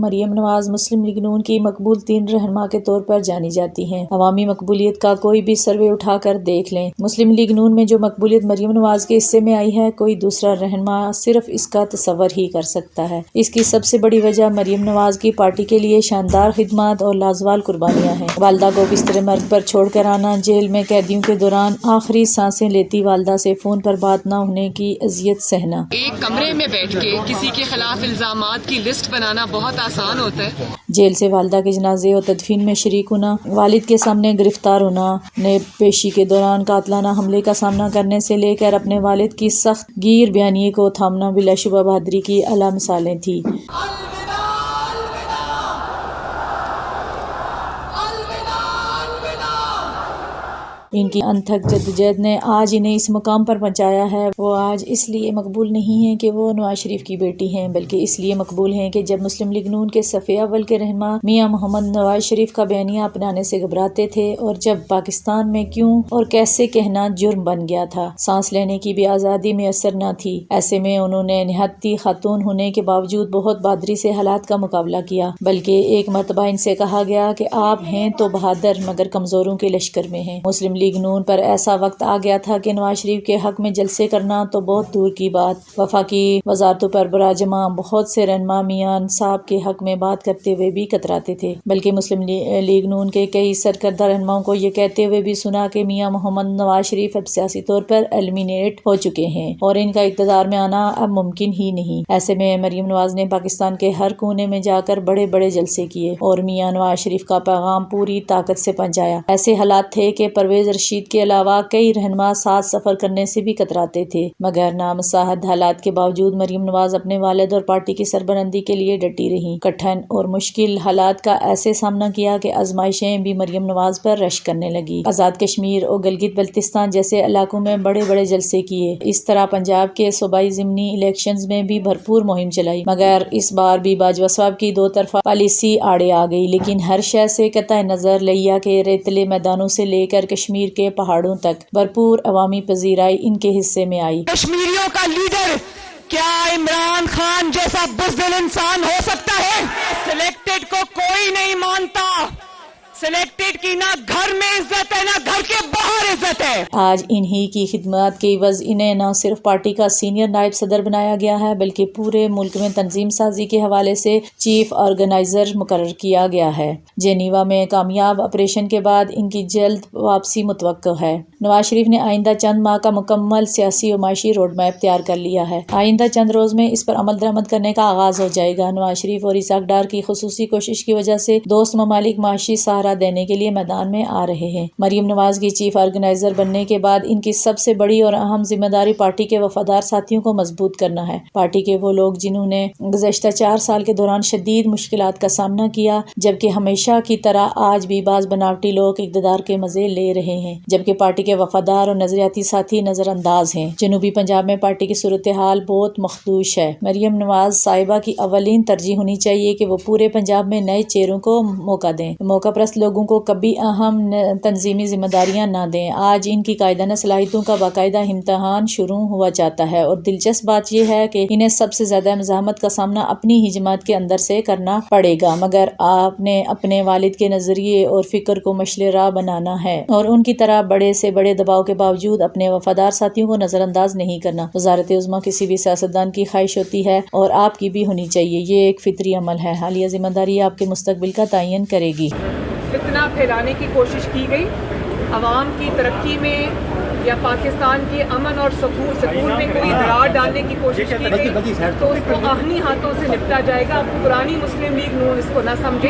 مریم نواز مسلم league نون کی مقبول ترین رہنما کے طور پر جانی جاتی ہیں۔ عوامی مقبولیت کا کوئی بھی سروے اٹھا کر دیکھ لیں، مسلم لیگ نون میں جو مقبولیت مریم نواز کے حصے میں آئی ہے، کوئی دوسرا رہنما صرف اس کا تصور ہی کر سکتا ہے۔ اس کی سب سے بڑی وجہ مریم نواز کی پارٹی کے لیے شاندار خدمات اور لازوال قربانیاں ہیں۔ والدہ کو بستر مرگ پر چھوڑ کر آنا، جیل میں قیدیوں کے دوران آخری سانسیں لیتی والدہ سے فون پر بات نہ ہونے کی اذیت سہنا، ایک کمرے میں بیٹھ کے کسی کے خلاف الزامات کی لسٹ بنانا بہت آسان ہوتا ہے۔ جیل سے والدہ کے جنازے اور تدفین میں شریک ہونا، والد کے سامنے گرفتار ہونا، نیب پیشی کے دوران قاتلانہ حملے کا سامنا کرنے سے لے کر اپنے والد کی سخت گیر بیانیے کو تھامنا بلا شبہ بہادری کی اعلیٰ مثالیں تھیں۔ ان کی انتھک جدوجہد نے آج انہیں اس مقام پر پہنچایا ہے۔ وہ آج اس لیے مقبول نہیں ہیں کہ وہ نواز شریف کی بیٹی ہیں، بلکہ اس لیے مقبول ہیں کہ جب مسلم لیگ نون کے صف اول کے رہنما میاں محمد نواز شریف کا بیانیہ اپنانے سے گھبراتے تھے، اور جب پاکستان میں کیوں اور کیسے کہنا جرم بن گیا تھا، سانس لینے کی بھی آزادی میسر نہ تھی، ایسے میں انہوں نے نہایتی خاتون ہونے کے باوجود بہت بہادری سے حالات کا مقابلہ کیا۔ بلکہ ایک مرتبہ ان سے کہا گیا کہ آپ ہیں تو بہادر مگر کمزوروں کے لشکر میں ہیں۔ مسلم لیگ نون پر ایسا وقت آ گیا تھا کہ نواز شریف کے حق میں جلسے کرنا تو بہت دور کی بات، وفاقی وزارتوں پر براجمع بہت سے رہنما میاں صاحب کے حق میں بات کرتے ہوئے بھی کتراتے تھے، بلکہ مسلم لیگ نون کے کئی سرکردہ رہنماؤں کو یہ کہتے ہوئے بھی سنا کہ میاں محمد نواز شریف اب سیاسی طور پر ایلیمینیٹ ہو چکے ہیں اور ان کا اقتدار میں آنا اب ممکن ہی نہیں۔ ایسے میں مریم نواز نے پاکستان کے ہر کونے میں جا کر بڑے بڑے جلسے کیے اور میاں نواز شریف کا پیغام پوری طاقت سے پہنچایا۔ ایسے حالات تھے کہ پرویز رشید کے علاوہ کئی رہنما ساتھ سفر کرنے سے بھی کتراتے تھے، مگر نامساعد حالات کے باوجود مریم نواز اپنے والد اور پارٹی کی سربلندی کے لیے ڈٹی رہیں۔ کٹھن اور مشکل حالات کا ایسے سامنا کیا کہ آزمائشیں بھی مریم نواز پر رش کرنے لگی۔ آزاد کشمیر اور گلگت بلتستان جیسے علاقوں میں بڑے بڑے جلسے کیے۔ اس طرح پنجاب کے صوبائی ضمنی الیکشنز میں بھی بھرپور مہم چلائی، مگر اس بار بھی باجوہ صاحب کی دو طرفہ پالیسی آڑے آ گئی، لیکن ہر شے سے قطع نظر لیا کہ ریتلے میدانوں سے لے کر کشمیر کے پہاڑوں تک بھرپور عوامی پذیرائی ان کے حصے میں آئی۔ کشمیریوں کا لیڈر کیا عمران خان جیسا بزدل انسان ہو سکتا ہے؟ سلیکٹڈ کو کوئی نہیں مانتا، سلیکٹڈ کی نہ گھر میں عزت ہے نہ گھر کے باہر عزت ہے۔ آج انہی کی خدمات کے عوض انہیں نہ صرف پارٹی کا سینئر نائب صدر بنایا گیا ہے، بلکہ پورے ملک میں تنظیم سازی کے حوالے سے چیف آرگنائزر مقرر کیا گیا ہے۔ جنیوا میں کامیاب آپریشن کے بعد ان کی جلد واپسی متوقع ہے۔ نواز شریف نے آئندہ چند ماہ کا مکمل سیاسی اور معاشی روڈ میپ تیار کر لیا ہے۔ آئندہ چند روز میں اس پر عمل درآمد کرنے کا آغاز ہو جائے گا۔ نواز شریف اور اسحاق ڈار کی خصوصی کوشش کی وجہ سے دوست ممالک معاشی سہارا دینے کے لیے میدان میں آ رہے ہیں۔ مریم نواز کی چیف آرگنائزر بننے کے بعد ان کی سب سے بڑی اور اہم ذمہ داری پارٹی کے وفادار ساتھیوں کو مضبوط کرنا ہے۔ پارٹی کے وہ لوگ جنہوں نے گزشتہ 4 سال کے دوران شدید مشکلات کا سامنا کیا، جبکہ ہمیشہ کی طرح آج بھی بعض بناوٹی لوگ اقتدار کے مزے لے رہے ہیں، جبکہ پارٹی کے وفادار اور نظریاتی ساتھی نظر انداز ہیں۔ جنوبی پنجاب میں پارٹی کی صورتحال بہت مخدوش ہے۔ مریم نواز صاحبہ کی اولین ترجیح ہونی چاہیے کہ وہ پورے پنجاب میں نئے چہروں کو موقع دیں، موقع پرست لوگوں کو کبھی اہم تنظیمی ذمہ داریاں نہ دیں۔ آج ان کی قائدانہ صلاحیتوں کا باقاعدہ امتحان شروع ہوا چاہتا ہے، اور دلچسپ بات یہ ہے کہ انہیں سب سے زیادہ مزاحمت کا سامنا اپنی ہی جماعت کے اندر سے کرنا پڑے گا، مگر آپ نے اپنے والد کے نظریے اور فکر کو مشعل راہ بنانا ہے اور ان کی طرح بڑے سے بڑے دباؤ کے باوجود اپنے وفادار ساتھیوں کو نظر انداز نہیں کرنا۔ وزارت عظمیٰ کسی بھی سیاستدان کی خواہش ہوتی ہے اور آپ کی بھی ہونی چاہیے، یہ ایک فطری عمل ہے۔ حالیہ ذمہ داری آپ کے مستقبل کا تعین کرے گی۔ فتنہ پھیلانے کی کوشش کی گئی، عوام کی ترقی میں یا پاکستان کے امن اور سکون میں کوئی دراڑ ڈالنے کی کوشش کی گئی تو اس کو آہنی ہاتھوں سے نپٹا جائے گا۔ پرانی مسلم لیگ نون اس کو نہ سمجھے۔